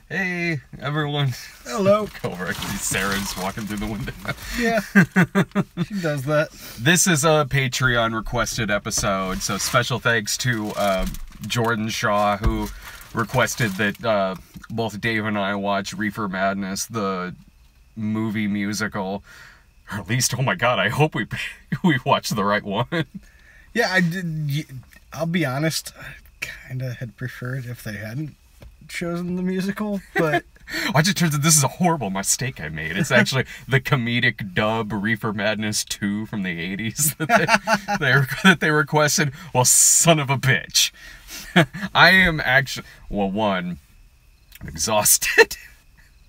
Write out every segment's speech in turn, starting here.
Hey, everyone. Hello. Over. Sarah's walking through the window. Yeah, she does that. This is a Patreon requested episode, so special thanks to Jordan Shaw, who requested that both Dave and I watch Reefer Madness, the movie musical. Or at least, oh my god, I hope we watched the right one. Yeah, I did. I'll be honest, I kind of had preferred if they hadn't chosen the musical, but I just turns out this is a horrible mistake I made. It's actually the comedic dub Reefer Madness 2 from the 80s that they requested. Well, son of a bitch. I am actually, well, one, I'm exhausted.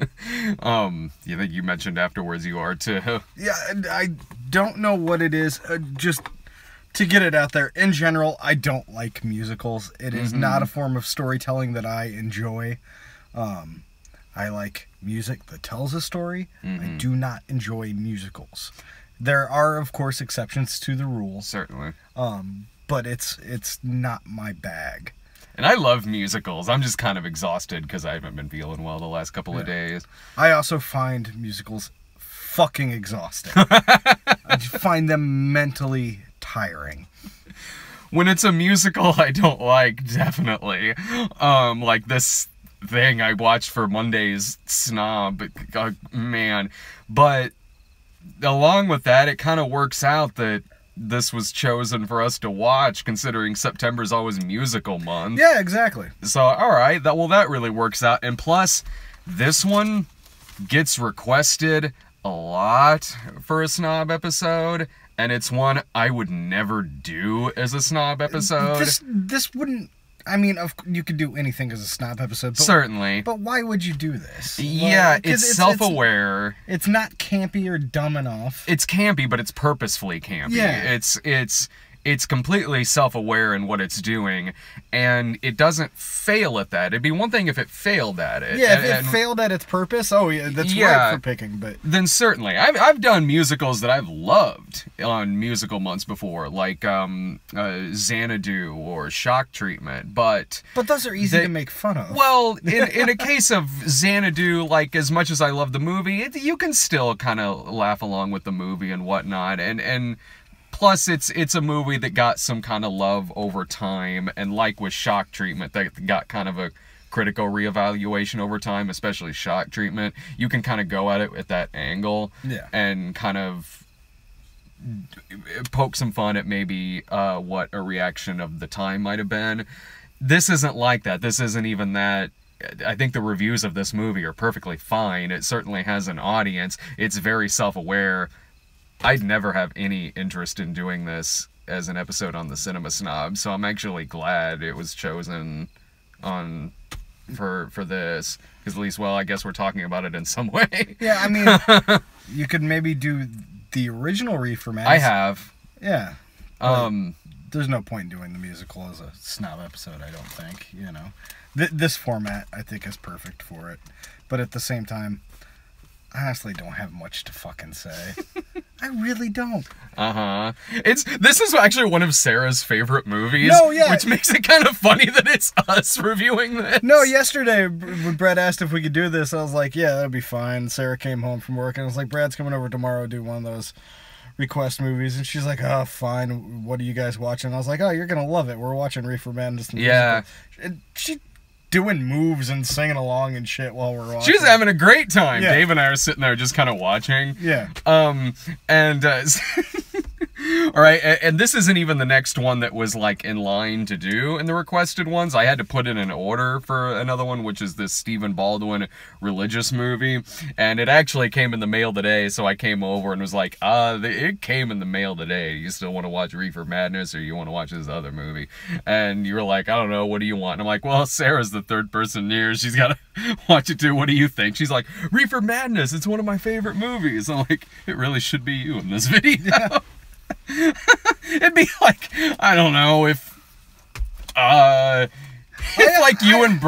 You think you mentioned afterwards you are too. Yeah, I don't know what it is. Just to get it out there, in general, I don't like musicals. It is not a form of storytelling that I enjoy. I like music that tells a story. I do not enjoy musicals. There are, of course, exceptions to the rule. Certainly. But it's not my bag. And I love musicals. I'm just kind of exhausted because I haven't been feeling well the last couple of days. I also find musicals fucking exhausting. I just find them mentally tiring. When it's a musical I don't like, definitely. Like this thing I watched for Monday's Snob, man. But along with that, it kind of works out that this was chosen for us to watch, considering September's always musical month. Yeah, exactly. So, alright, that really works out. And plus, this one gets requested a lot for a Snob episode, and it's one I would never do as a Snob episode. This wouldn't... I mean, you could do anything as a Snob episode. But, certainly. But why would you do this? Yeah, well, it's self-aware. It's not campy or dumb enough. It's campy, but it's purposefully campy. Yeah. It's completely self-aware in what it's doing, and it doesn't fail at that. It'd be one thing if it failed at it. Yeah, if it failed at its purpose, oh yeah, that's right for picking, but... Then certainly. I've done musicals that I've loved on musical months before, like Xanadu or Shock Treatment, but... But those are easy to make fun of. Well, in a case of Xanadu, like, as much as I love the movie, you can still kind of laugh along with the movie and whatnot, and plus, it's a movie that got some kind of love over time, and like with Shock Treatment, that got kind of a critical reevaluation over time, especially Shock Treatment. You can kind of go at it at that angle, and kind of poke some fun at maybe what a reaction of the time might have been. This isn't like that. This isn't even that. I think the reviews of this movie are perfectly fine. It certainly has an audience. It's very self-aware. I'd never have any interest in doing this as an episode on the Cinema Snob, so I'm actually glad it was chosen for this, because at least, well, I guess we're talking about it in some way. Yeah, I mean, you could maybe do the original Reefer Madness. I have. Yeah. There's no point in doing the musical as a Snob episode, I don't think, you know. This format, I think, is perfect for it. But at the same time, I honestly don't have much to fucking say. I really don't. This is actually one of Sarah's favorite movies. No, yeah. Which makes it kind of funny that it's us reviewing this. No, yesterday, when Brad asked if we could do this, I was like, yeah, that'd be fine. Sarah came home from work, and I was like, Brad's coming over tomorrow to do one of those request movies. And she's like, oh, fine. What are you guys watching? I was like, oh, you're going to love it. We're watching Reefer Madness. Yeah. She doing moves and singing along and shit while we're watching. She was having a great time. Yeah. Dave and I are sitting there just kind of watching. Yeah. All right, and this isn't even the next one that was, like, in line to do in the requested ones. I had to put in an order for another one, which is this Stephen Baldwin religious movie, and it actually came in the mail today, so I came over and was like, it came in the mail today. You still want to watch Reefer Madness, or you want to watch this other movie? And you were like, I don't know, what do you want? And I'm like, well, Sarah's the third person near. She's got to watch it too. What do you think? She's like, Reefer Madness, it's one of my favorite movies. I'm like, it really should be you in this video. Yeah. It'd be like, I don't know, if like you and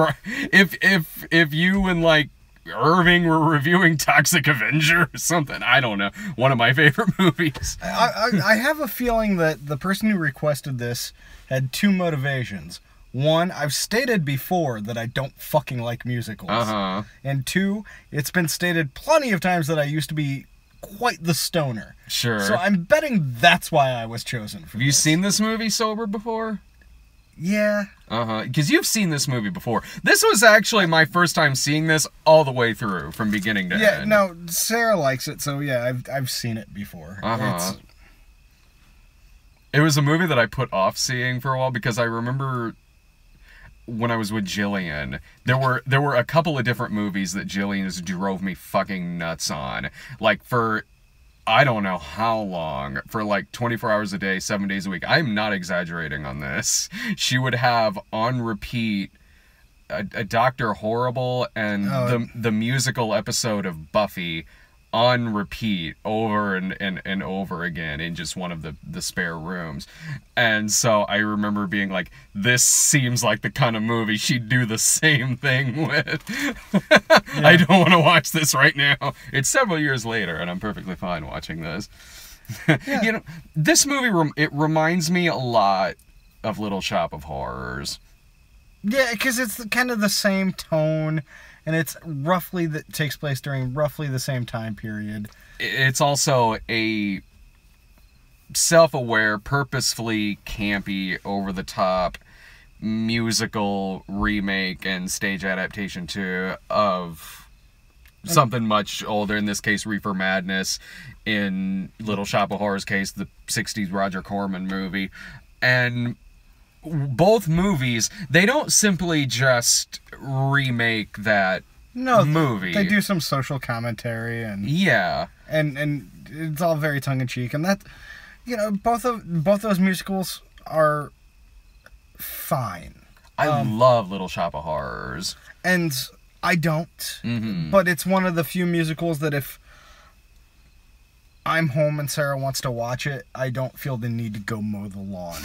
if you and like Irving were reviewing Toxic Avenger or something. I don't know. One of my favorite movies. I have a feeling that the person who requested this had two motivations. one, I've stated before that I don't fucking like musicals. Uh-huh. And two, it's been stated plenty of times that I used to be quite the stoner. Sure. So I'm betting that's why I was chosen for Have you seen this movie sober before? Yeah. Uh-huh. Because you've seen this movie before. This was actually my first time seeing this all the way through, from beginning to end. Yeah, no, Sarah likes it, so yeah, I've seen it before. Uh-huh. It was a movie that I put off seeing for a while because I remember when I was with Jillian, there were a couple of different movies that Jillian just drove me fucking nuts on. Like for I don't know how long, for like 24 hours a day, 7 days a week. I'm not exaggerating on this. She would have on repeat a Dr. Horrible and the musical episode of Buffy on repeat over and over again in just one of the spare rooms. And so I remember being like, this seems like the kind of movie she'd do the same thing with. Yeah. I don't want to watch this right now. It's several years later and I'm perfectly fine watching this. Yeah. You know, this movie, it reminds me a lot of Little Shop of Horrors. Yeah, because it's kind of the same tone. And it's roughly that takes place during roughly the same time period. It's also a self-aware, purposefully campy, over-the-top musical remake and stage adaptation too of something much older. In this case, Reefer Madness. In Little Shop of Horrors' case, the '60s Roger Corman movie. And both movies, they don't simply just remake that movie. They do some social commentary and yeah, and it's all very tongue in cheek. And that, you know, both those musicals are fine. I love Little Shop of Horrors, and I don't. But it's one of the few musicals that if I'm home and Sarah wants to watch it, I don't feel the need to go mow the lawn.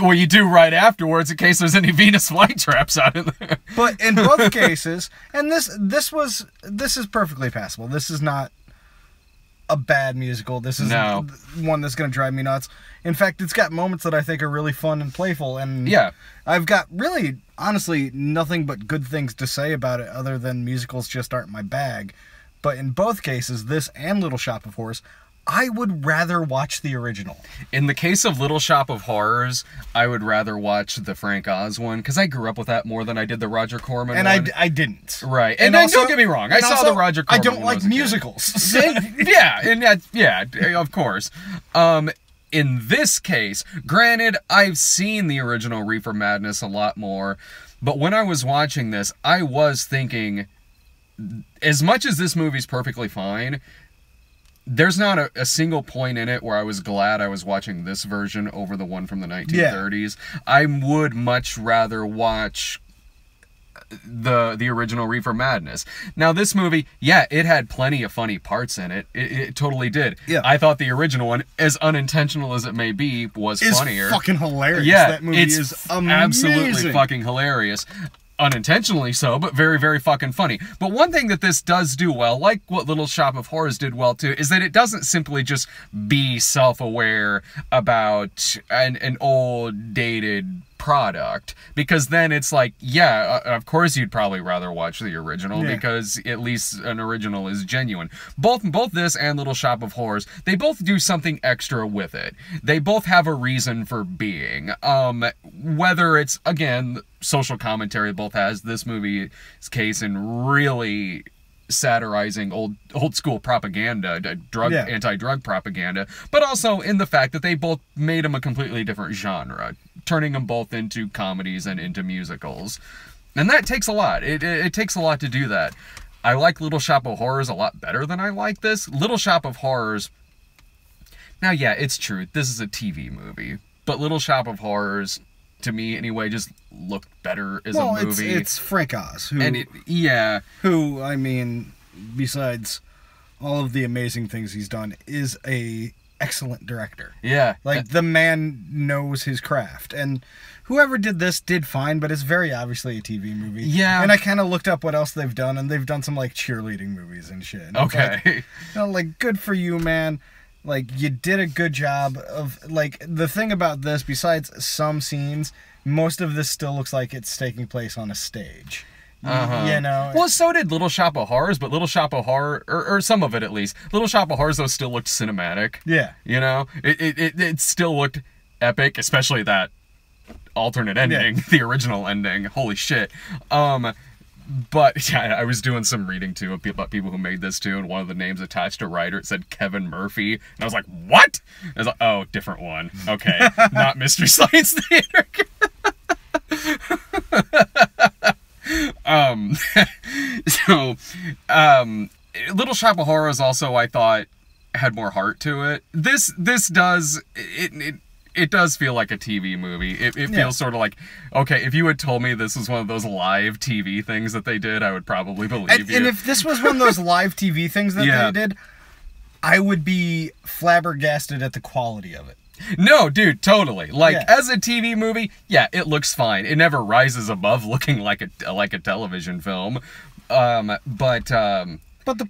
Well, you do right afterwards in case there's any Venus flytraps out in there. But in both cases, and this is perfectly passable. This is not a bad musical. This is one that's going to drive me nuts. In fact, it's got moments that I think are really fun and playful, and yeah, I've got really, honestly, nothing but good things to say about it other than musicals just aren't my bag. But in both cases, this and Little Shop of Horrors, I would rather watch the original. In the case of Little Shop of Horrors, I would rather watch the Frank Oz one, because I grew up with that more than I did the Roger Corman one. And I didn't. Right. And also, don't get me wrong, I saw the Roger Corman one. I don't like musicals. Yeah, of course. In this case, granted, I've seen the original Reefer Madness a lot more, but when I was watching this, I was thinking, as much as this movie's perfectly fine, there's not a single point in it where I was glad I was watching this version over the one from the 1930s. Yeah. I would much rather watch the original Reefer Madness. Now, this movie, yeah, it had plenty of funny parts in it. It totally did. Yeah. I thought the original one, as unintentional as it may be, was funnier. It's fucking hilarious. Yeah, that movie is amazing. Absolutely fucking hilarious. Unintentionally so, but very, very fucking funny. But one thing that this does do well, like what Little Shop of Horrors did well too, is that it doesn't simply just be self-aware about an old, dated product, because then it's like, yeah, of course you'd probably rather watch the original, because at least an original is genuine. Both this and Little Shop of Horrors, they both do something extra with it. They both have a reason for being. Whether it's, again, social commentary both has, this movie's case in really satirizing old school propaganda, anti-drug propaganda, but also in the fact that they both made them a completely different genre, turning them both into comedies and into musicals. And that takes a lot. It takes a lot to do that. I like Little Shop of Horrors a lot better than I like this. Little Shop of Horrors, now yeah, it's true, this is a TV movie, but Little Shop of Horrors, to me anyway, just looked better as a movie. It's Frank Oz, who, I mean, besides all of the amazing things he's done, is a excellent director. Yeah. Like, the man knows his craft. And whoever did this did fine, but it's very obviously a TV movie. Yeah. And I kind of looked up what else they've done, and they've done some, like, cheerleading movies and shit. And okay. like, good for you, man. Like, you did a good job of, like, the thing about this, besides some scenes, most of this still looks like it's taking place on a stage. You know? Well, so did Little Shop of Horrors, but Little Shop of Horror, or some of it at least, Little Shop of Horrors, though, still looked cinematic. Yeah. You know? It still looked epic, especially that alternate ending, the original ending. Holy shit. But yeah, I was doing some reading too about people who made this too, and one of the names attached to writer, it said Kevin Murphy, and I was like, what? I was like, oh, different one. Okay, not Mystery Science Theater. Little Shop of Horrors also, I thought, had more heart to it. This does it does feel like a TV movie. It feels sort of like, okay, if you had told me this was one of those live TV things that they did, I would probably believe you. And if this was one of those live TV things that they did, I would be flabbergasted at the quality of it. No, dude, totally. Like, as a TV movie, yeah, it looks fine. It never rises above looking like a television film. But the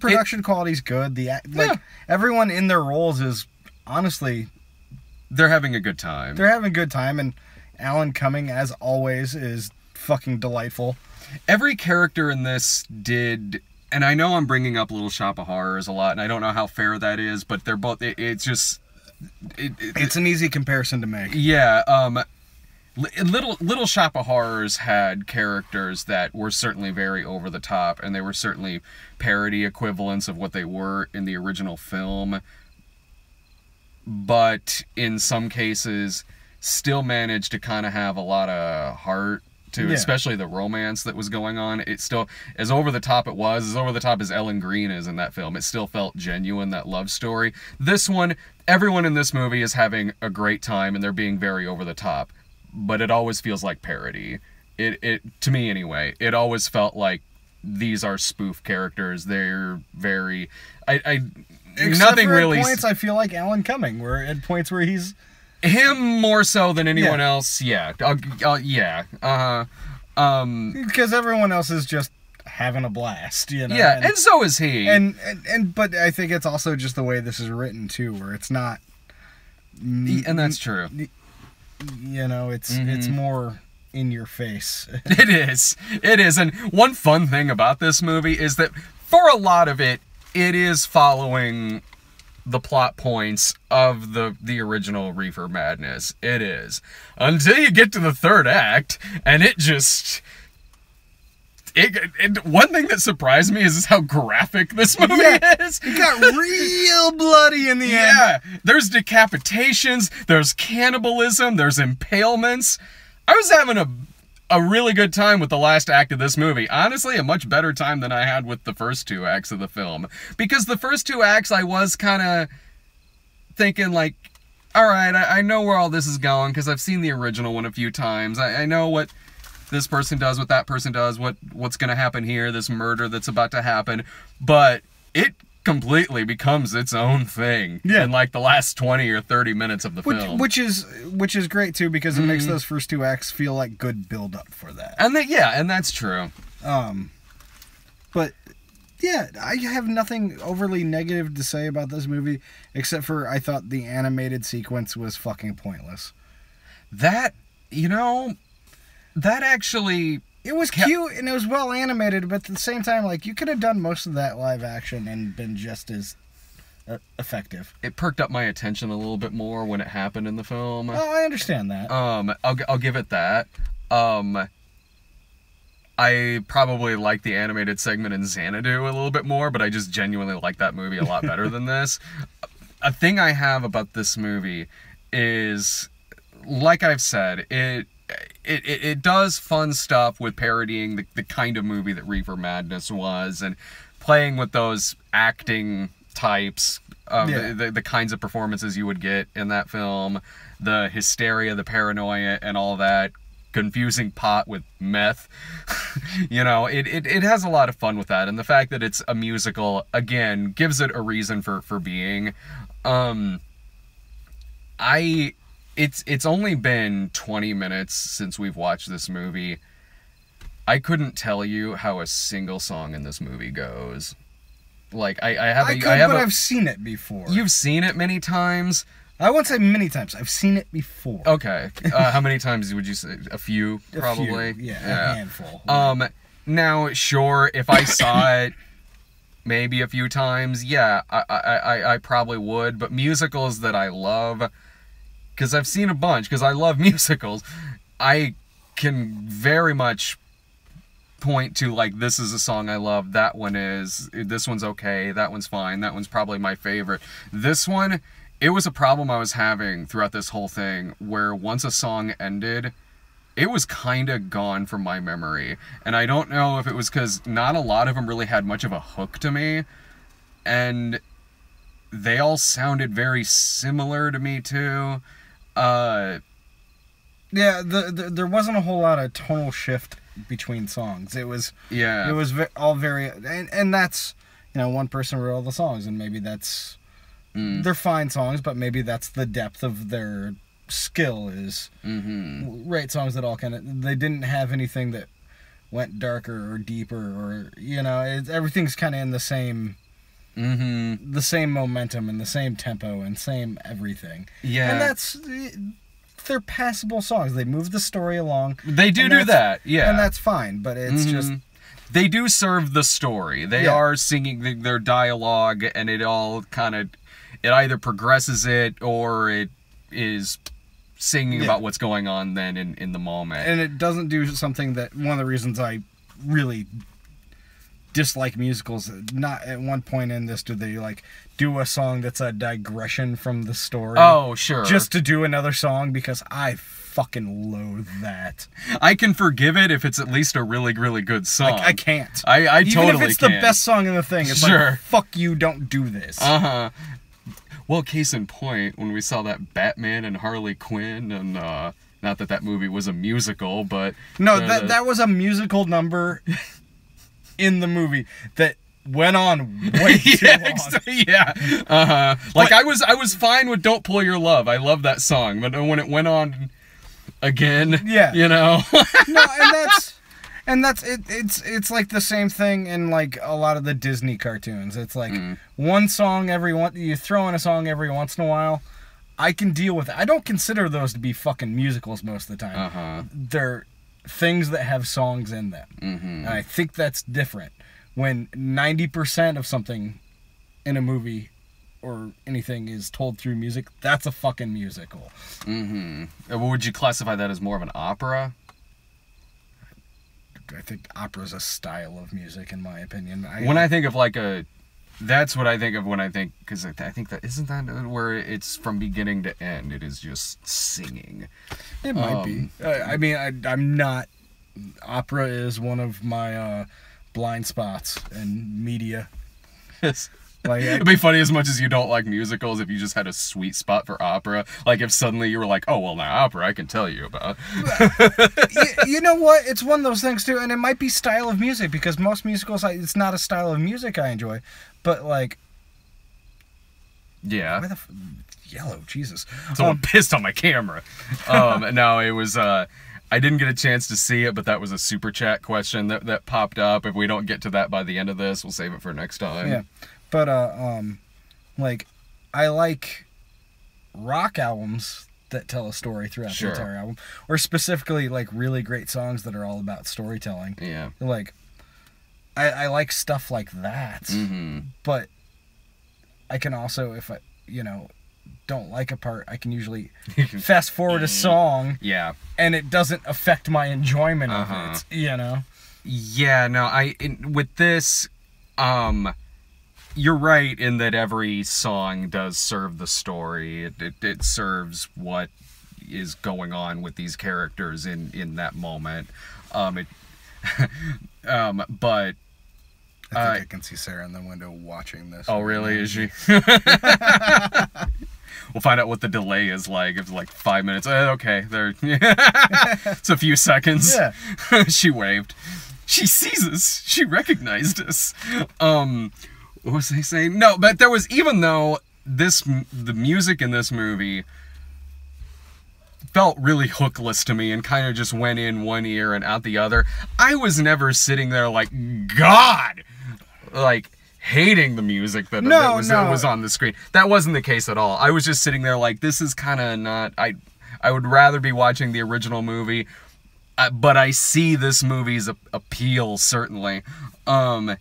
production quality's good. Everyone in their roles is honestly, they're having a good time. They're having a good time, and Alan Cumming, as always, is fucking delightful. Every character in this did, and I know I'm bringing up Little Shop of Horrors a lot, and I don't know how fair that is, but they're both. It's just. It's an easy comparison to make. Yeah. Little Shop of Horrors had characters that were certainly very over the top, and they were certainly parody equivalents of what they were in the original film. But in some cases, still managed to kind of have a lot of heart to, especially the romance that was going on. It still, as over the top as over the top as Ellen Green is in that film, it still felt genuine, that love story. This one, everyone in this movie is having a great time, and they're being very over the top. But it always feels like parody. It to me anyway, it always felt like these are spoof characters. They're very, Except nothing for really. At points, I feel like Alan Cumming, where at points where he's him more so than anyone else. Yeah, because everyone else is just having a blast, you know. Yeah, and so is he. But I think it's also just the way this is written too, where it's not. And that's true. You know, it's more in your face. It is. And one fun thing about this movie is that for a lot of it, it is following the plot points of the original Reefer Madness. It is. Until you get to the third act, and it just... one thing that surprised me is how graphic this movie is. It got real bloody in the end. Yeah. There's decapitations, there's cannibalism, there's impalements. I was having a really good time with the last act of this movie. Honestly, a much better time than I had with the first two acts of the film. Because the first two acts, I was kind of thinking, like, alright, I know where all this is going, because I've seen the original one a few times. I know what this person does, what that person does, what's going to happen here, this murder that's about to happen. But it completely becomes its own thing in like the last 20 or 30 minutes of the film. Which is great too, because it makes those first two acts feel like good build up for that. And and that's true. But yeah, I have nothing overly negative to say about this movie, except for I thought the animated sequence was fucking pointless. That, that actually... It was cute and it was well animated, but at the same time, like, you could have done most of that live action and been just as effective. It perked up my attention a little bit more when it happened in the film. Oh, I understand that. I'll give it that. I probably like the animated segment in Xanadu a little bit more, but I just genuinely like that movie a lot better than this. A thing I have about this movie is, like I've said, it does fun stuff with parodying the kind of movie that Reefer Madness was, and playing with those acting types, the kinds of performances you would get in that film, the hysteria, the paranoia, and all that, confusing pot with meth. It has a lot of fun with that, and the fact that it's a musical, again, gives it a reason for being. It's only been 20 minutes since we've watched this movie. I couldn't tell you how a single song in this movie goes. Like I But I've seen it before. You've seen it many times. I won't say many times. I've seen it before. Okay. How many times would you say? A few, probably. A few. Yeah, a handful. Now, sure, if I saw it maybe a few times, yeah, I probably would. But musicals that I love, because I've seen a bunch, because I love musicals, I can very much point to, like, this is a song I love, that one is, this one's okay, that one's fine, that one's probably my favorite. This one, it was a problem I was having throughout this whole thing, where once a song ended, it was kind of gone from my memory. And I don't know if it was because not a lot of them really had much of a hook to me, and they all sounded very similar to me, too. Yeah, there wasn't a whole lot of tonal shift between songs. It was all very, and that's, one person wrote all the songs, and maybe that's they're fine songs, but maybe that's the depth of their skill is write songs that all kind of, they didn't have anything that went darker or deeper, or everything's kind of in the same momentum and the same tempo and same everything. Yeah, and they're passable songs. They move the story along. They do that, yeah. And that's fine, but it's just... They do serve the story. They are singing their dialogue, and it all kind of... It either progresses it, or it is singing about what's going on then in the moment. And it doesn't do something that... One of the reasons I really dislike musicals, not at one point in this do they, do a song that's a digression from the story. Oh, sure. Just to do another song, because I fucking loathe that. I can forgive it if it's at least a really, really good song. I can't. I totally can't. Even if it's the best song in the thing, it's like, fuck you, don't do this. Well, case in point, when we saw that Batman and Harley Quinn, and, not that movie was a musical, but... No, that was a musical number in the movie that went on way too long. Yeah. Like, I was fine with Don't Pull Your Love. I love that song. But when it went on again, No, and that's it's like the same thing in, like, a lot of the Disney cartoons. It's like one song you throw in a song every once in a while. I can deal with it. I don't consider those to be fucking musicals most of the time. They're things that have songs in them. And I think that's different. When 90% of something in a movie or anything is told through music, that's a fucking musical. Would you classify that as more of an opera? I think opera's a style of music, in my opinion. When I think of, like, that's what I think of when I think, because I think that, isn't that where it's from beginning to end, it is just singing. It might be. I mean, I'm not, opera is one of my blind spots in media. Like, it'd be funny, as much as you don't like musicals, if you just had a sweet spot for opera. Like, if suddenly you were like, oh, well, now opera I can tell you about. You know what? It's one of those things, too, and it might be style of music, because most musicals, it's not a style of music I enjoy, but, like... Yeah. Why the yellow, Jesus. Someone pissed on my camera. No, it was... I didn't get a chance to see it, but that was a super chat question that popped up. If we don't get to that by the end of this, we'll save it for next time. Yeah. But, like, I like rock albums that tell a story throughout the entire album. Or specifically, like, really great songs that are all about storytelling. Yeah. Like, I like stuff like that. But I can also, if I, don't like a part, I can usually fast forward a song. Yeah. And it doesn't affect my enjoyment of it, Yeah, no, with this, you're right in that every song does serve the story. It serves what is going on with these characters in that moment. But I think I can see Sarah in the window watching this. Oh, really? Is she? We'll find out what the delay is like. It's like 5 minutes. Okay, there. It's a few seconds. Yeah. She waved. She sees us. She recognized us. What was I saying? No, but there was, even though the music in this movie felt really hookless to me and kind of just went in one ear and out the other, I was never sitting there like, God! Like, hating the music that was on the screen. That wasn't the case at all. I was just sitting there like, this is kind of not... I would rather be watching the original movie, but I see this movie's appeal, certainly. And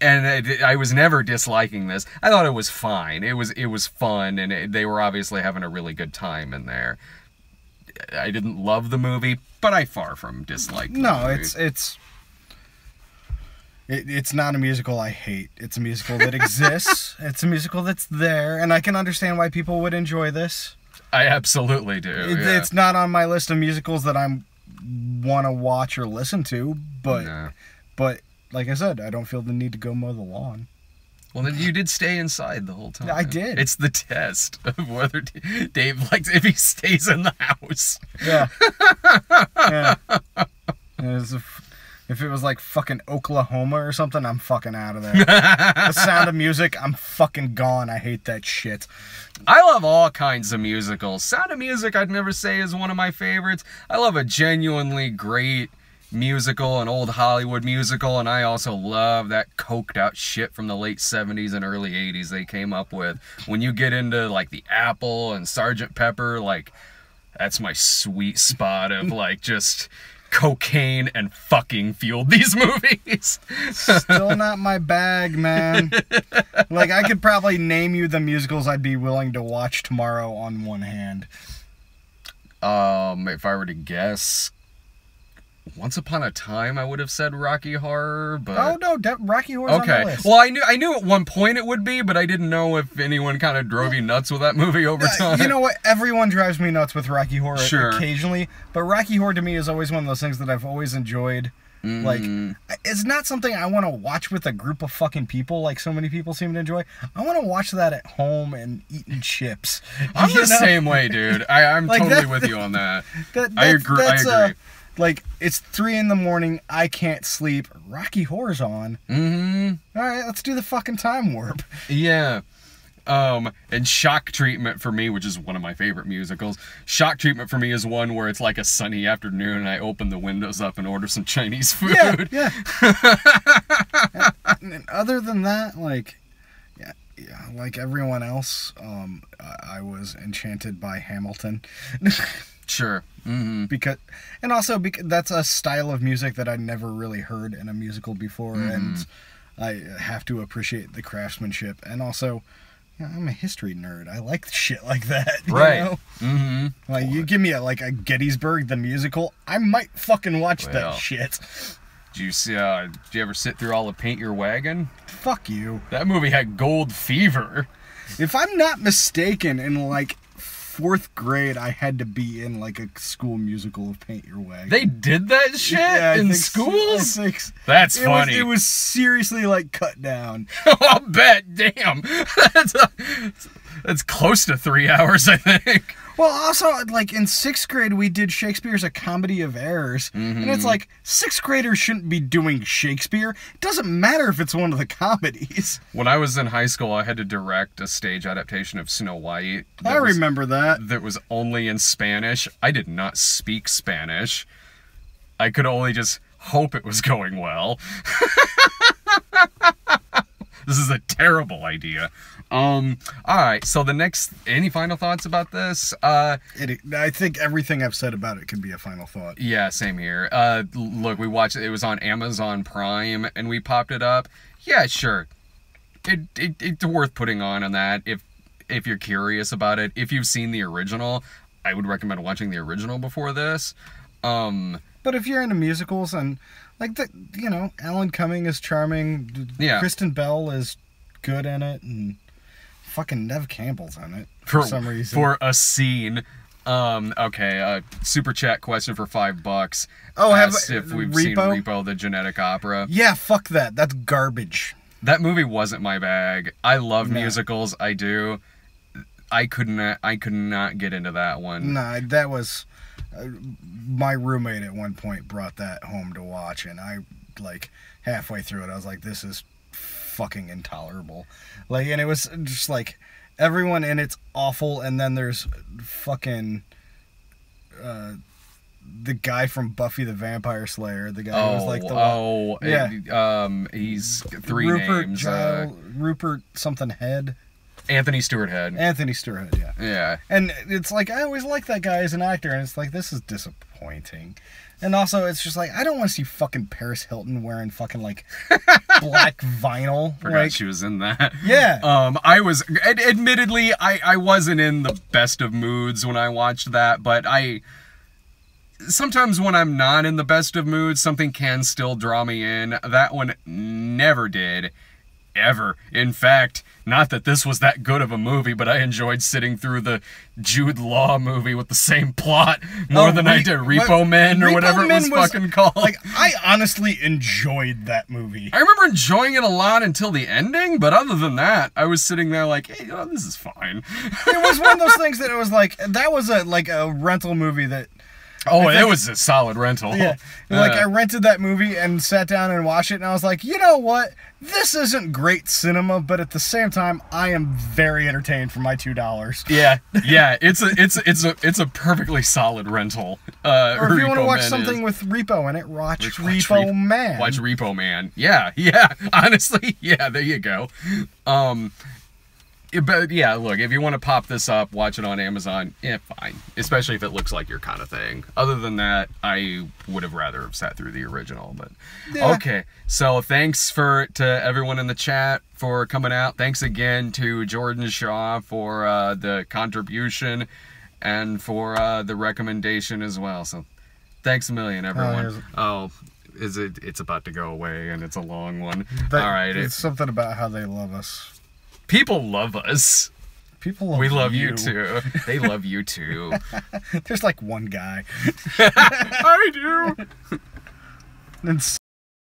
I was never disliking this. I thought it was fine. It was fun, and they were obviously having a really good time in there. I didn't love the movie, but I far from disliked the movie. It's not a musical I hate. It's a musical that exists. It's a musical that's there, and I can understand why people would enjoy this. I absolutely do. It's not on my list of musicals that I want to watch or listen to, but like I said, I don't feel the need to go mow the lawn. Well, then you did stay inside the whole time. I did. It's the test of whether Dave likes if he stays in the house. Yeah. Yeah. If it was like fucking Oklahoma or something, I'm fucking out of there. The Sound of Music, I'm fucking gone. I hate that shit. I love all kinds of musicals. Sound of Music, I'd never say is one of my favorites. I love a genuinely great musical, an old Hollywood musical, and I also love that coked out shit from the late 70s and early 80s they came up with. When you get into like the Apple and Sgt. Pepper, like that's my sweet spot of like just cocaine and fucking fueled these movies. Still not my bag, man. Like, I could probably name you the musicals I'd be willing to watch tomorrow on one hand. If I were to guess, Once Upon a Time, I would have said Rocky Horror, but... Oh, no, Rocky Horror's on the list. Well, I knew at one point it would be, but I didn't know if anyone kind of drove you nuts with that movie over time. You know what? Everyone drives me nuts with Rocky Horror occasionally, but Rocky Horror to me is always one of those things that I've always enjoyed. Like, it's not something I want to watch with a group of fucking people like so many people seem to enjoy. I want to watch that at home and eating chips. I'm the same way, dude. I'm like totally with you on that. I agree. Like, it's 3 a.m, I can't sleep, Rocky Horror's on. Alright, let's do the fucking time warp. Yeah. And Shock Treatment for me, which is one of my favorite musicals, Shock Treatment for me is one where it's like a sunny afternoon and I open the windows up and order some Chinese food. Yeah. And other than that, like, yeah, like everyone else, I was enchanted by Hamilton. Sure. Because that's a style of music that I'd never really heard in a musical before, and I have to appreciate the craftsmanship. And also, you know, I'm a history nerd. I like shit like that. Right. You know? Like, you give me a Gettysburg the musical, I might fucking watch that shit. Did you ever sit through all of Paint Your Wagon? Fuck you. That movie had gold fever. If I'm not mistaken, in like 4th grade, I had to be in like a school musical of Paint Your Wagon. They did that shit in schools? That's funny. It was seriously like cut down. I'll bet. Damn. That's close to 3 hours, I think. Well, also, like, in 6th grade, we did Shakespeare's A Comedy of Errors. And it's like, 6th graders shouldn't be doing Shakespeare. It doesn't matter if it's one of the comedies. When I was in high school, I had to direct a stage adaptation of Snow White. I remember that. That was only in Spanish. I did not speak Spanish. I could only just hope it was going well. This is a terrible idea. Alright, so any final thoughts about this? I think everything I've said about it could be a final thought. Yeah, same here. Look, we watched it. It was on Amazon Prime, and we popped it up. Yeah, sure. It's worth putting on that if you're curious about it. If you've seen the original, I would recommend watching the original before this. But if you're into musicals and, like, Alan Cumming is charming. Yeah. Kristen Bell is good in it, and fucking Nev Campbell's in it for some reason. For a scene. Okay, super chat question for $5. Oh, if we've seen Repo, the Genetic Opera. Yeah, fuck that. That's garbage. That movie wasn't my bag. I love musicals. I do. I could not get into that one. Nah, that was... my roommate at one point brought that home to watch, and I, like, halfway through it, I was like, this is fucking intolerable. Like, and it was just like, everyone in it's awful, and then there's fucking the guy from Buffy the Vampire Slayer, the guy who was like he's three Rupert names. Rupert something Head. Anthony Stewart Head. Anthony Stewart Head, yeah. Yeah. And it's like, I always liked that guy as an actor, and it's like, this is disappointing. And also, it's just like, I don't want to see fucking Paris Hilton wearing fucking, like, black vinyl. Forgot like, she was in that. Yeah. I was, admittedly, I wasn't in the best of moods when I watched that, but sometimes when I'm not in the best of moods, something can still draw me in. That one never did. Ever. In fact, not that this was that good of a movie, but I enjoyed sitting through the Jude Law movie with the same plot more than I did Repo Men or whatever it was fucking called. Like, I honestly enjoyed that movie. I remember enjoying it a lot until the ending, but other than that, I was sitting there like, hey, this is fine. It was one of those things that it was like, that was a rental movie that... Oh, it was a solid rental. Yeah. Like, I rented that movie and sat down and watched it, and I was like, you know what? This isn't great cinema, but at the same time, I am very entertained for my $2. Yeah, yeah, it's a perfectly solid rental. Or if you want to watch something with Repo in it, watch Repo Man. Watch Repo Man. Yeah, honestly, yeah, there you go. But yeah, look, if you want to pop this up, watch it on Amazon, fine. Especially if it looks like your kind of thing. Other than that, I would have rather have sat through the original, but yeah. Okay. So thanks to everyone in the chat for coming out. Thanks again to Jordan Shaw for the contribution and for the recommendation as well. So thanks a million, everyone. It's about to go away, and it's a long one. All right. It's something about how they love us. People love us. We love you too. They love you too. There's like one guy. I do. And